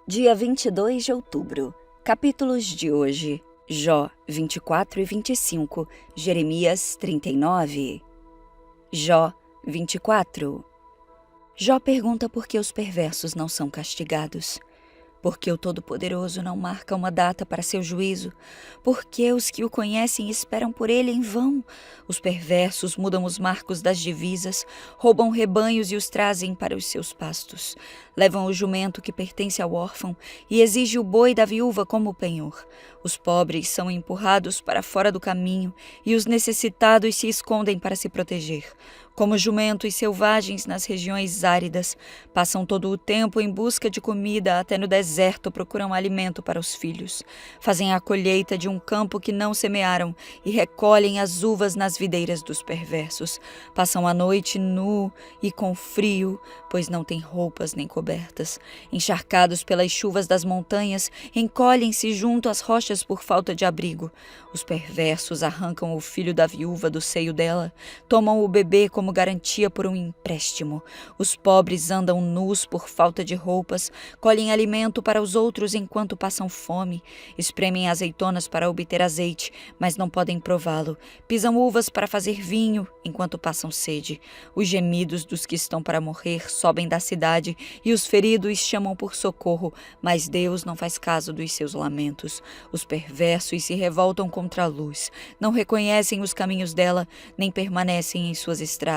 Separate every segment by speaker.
Speaker 1: Dia 22 de outubro. Capítulos de hoje: Jó 24 e 25, Jeremias 39. Jó 24. Jó pergunta por que os perversos não são castigados. Por que o Todo-Poderoso não marca uma data para seu juízo? Por que os que o conhecem esperam por ele em vão? Os perversos mudam os marcos das divisas, roubam rebanhos e os trazem para os seus pastos. Levam o jumento que pertence ao órfão e exigem o boi da viúva como penhor. Os pobres são empurrados para fora do caminho e os necessitados se escondem para se proteger. Como jumentos selvagens nas regiões áridas, passam todo o tempo em busca de comida, até no deserto procuram alimento para os filhos. Fazem a colheita de um campo que não semearam e recolhem as uvas nas videiras dos perversos. Passam a noite nu e com frio, pois não têm roupas nem cobertas. Encharcados pelas chuvas das montanhas, encolhem-se junto às rochas por falta de abrigo. Os perversos arrancam o filho da viúva do seio dela, tomam o bebê como garantia por um empréstimo. Os pobres andam nus por falta de roupas, colhem alimento para os outros enquanto passam fome, espremem azeitonas para obter azeite, mas não podem prová-lo, pisam uvas para fazer vinho enquanto passam sede. Os gemidos dos que estão para morrer sobem da cidade e os feridos chamam por socorro, mas Deus não faz caso dos seus lamentos. Os perversos se revoltam contra a luz, não reconhecem os caminhos dela, nem permanecem em suas estradas.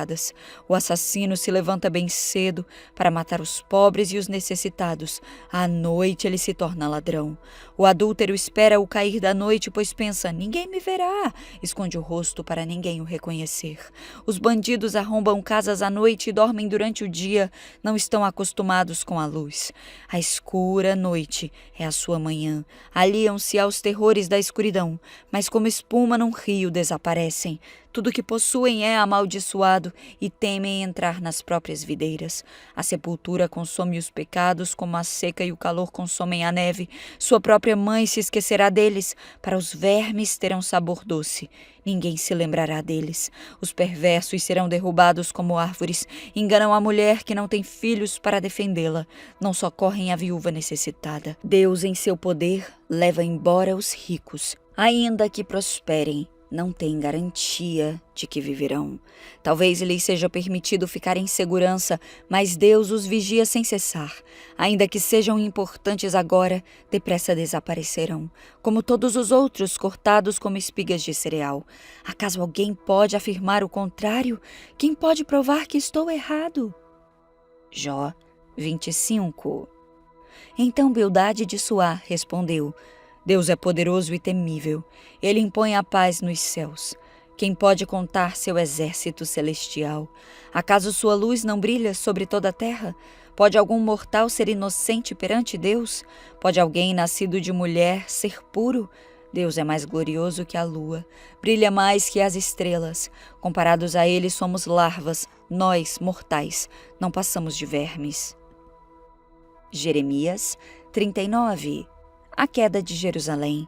Speaker 1: O assassino se levanta bem cedo para matar os pobres e os necessitados. À noite ele se torna ladrão. O adúltero espera o cair da noite, pois pensa: ninguém me verá. Esconde o rosto para ninguém o reconhecer. Os bandidos arrombam casas à noite e dormem durante o dia. Não estão acostumados com a luz. A escura noite é a sua manhã. Aliam-se aos terrores da escuridão, mas como espuma num rio desaparecem. Tudo que possuem é amaldiçoado e temem entrar nas próprias videiras. A sepultura consome os pecados como a seca e o calor consomem a neve. Sua própria mãe se esquecerá deles. Para os vermes terão sabor doce. Ninguém se lembrará deles. Os perversos serão derrubados como árvores. Enganam a mulher que não tem filhos para defendê-la. Não socorrem a viúva necessitada. Deus, em seu poder, leva embora os ricos, ainda que prosperem. Não têm garantia de que viverão. Talvez lhes seja permitido ficar em segurança, mas Deus os vigia sem cessar. Ainda que sejam importantes agora, depressa desaparecerão, como todos os outros, cortados como espigas de cereal. Acaso alguém pode afirmar o contrário? Quem pode provar que estou errado? Jó 25. Então Bildade de Suá respondeu: Deus é poderoso e temível. Ele impõe a paz nos céus. Quem pode contar seu exército celestial? Acaso sua luz não brilha sobre toda a terra? Pode algum mortal ser inocente perante Deus? Pode alguém nascido de mulher ser puro? Deus é mais glorioso que a lua, brilha mais que as estrelas. Comparados a ele somos larvas, nós, mortais, não passamos de vermes. Jeremias 39. A queda de Jerusalém.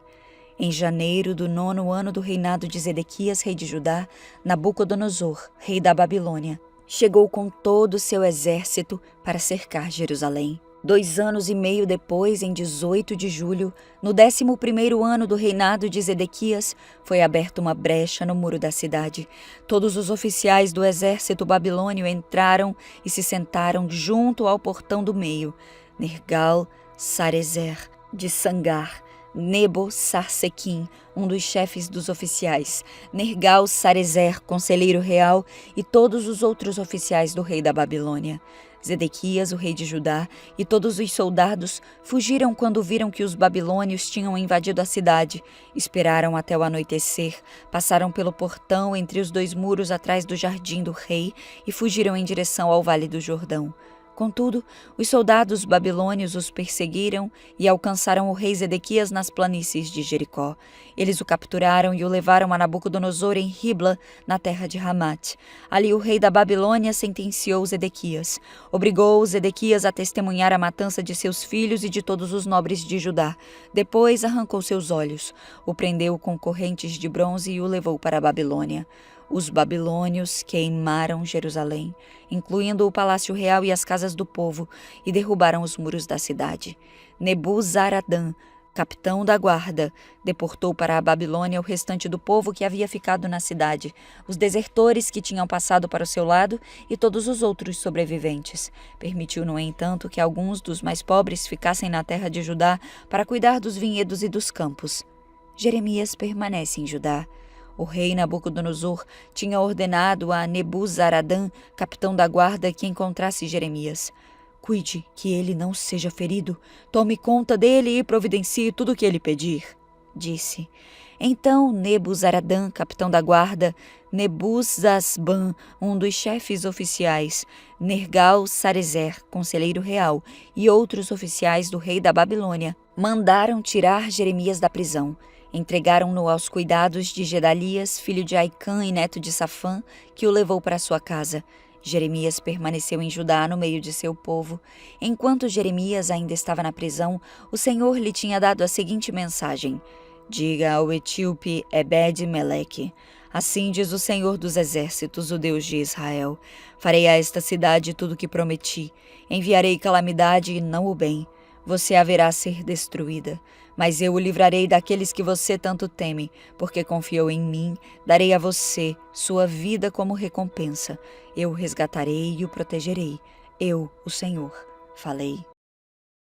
Speaker 1: Em janeiro do 9º ano do reinado de Zedequias, rei de Judá, Nabucodonosor, rei da Babilônia, chegou com todo o seu exército para cercar Jerusalém. 2 anos e meio depois, em 18 de julho, no 11º ano do reinado de Zedequias, foi aberta uma brecha no muro da cidade. Todos os oficiais do exército babilônio entraram e se sentaram junto ao portão do meio. Nergal-Sarezer de Sangar, Nebo-Sarsequim, um dos chefes dos oficiais, Nergal-Sarezer, conselheiro real, e todos os outros oficiais do rei da Babilônia. Zedequias, o rei de Judá, e todos os soldados fugiram quando viram que os babilônios tinham invadido a cidade. Esperaram até o anoitecer, passaram pelo portão entre os 2 muros atrás do jardim do rei e fugiram em direção ao vale do Jordão. Contudo, os soldados babilônios os perseguiram e alcançaram o rei Zedequias nas planícies de Jericó. Eles o capturaram e o levaram a Nabucodonosor em Ribla, na terra de Ramate. Ali o rei da Babilônia sentenciou Zedequias. Obrigou Zedequias a testemunhar a matança de seus filhos e de todos os nobres de Judá. Depois arrancou seus olhos, o prendeu com correntes de bronze e o levou para a Babilônia. Os babilônios queimaram Jerusalém, incluindo o palácio real e as casas do povo, e derrubaram os muros da cidade. Nebuzaradã, capitão da guarda, deportou para a Babilônia o restante do povo que havia ficado na cidade, os desertores que tinham passado para o seu lado e todos os outros sobreviventes. Permitiu, no entanto, que alguns dos mais pobres ficassem na terra de Judá para cuidar dos vinhedos e dos campos. Jeremias permanece em Judá. O rei Nabucodonosor tinha ordenado a Nebuzaradã, capitão da guarda, que encontrasse Jeremias. Cuide que ele não seja ferido. Tome conta dele e providencie tudo o que ele pedir, disse. Então Nebuzaradã, capitão da guarda, Nebuzasban, um dos chefes oficiais, Nergal-Sarezer, conselheiro real, e outros oficiais do rei da Babilônia, mandaram tirar Jeremias da prisão. Entregaram-no aos cuidados de Gedalias, filho de Aicã e neto de Safã, que o levou para sua casa. Jeremias permaneceu em Judá no meio de seu povo. Enquanto Jeremias ainda estava na prisão, o Senhor lhe tinha dado a seguinte mensagem: diga ao etíope Ebed-Meleque: assim diz o Senhor dos Exércitos, o Deus de Israel: farei a esta cidade tudo o que prometi. Enviarei calamidade e não o bem. Você haverá ser destruída, mas eu o livrarei daqueles que você tanto teme, porque confiou em mim. Darei a você sua vida como recompensa. Eu o resgatarei e o protegerei. Eu, o Senhor, falei.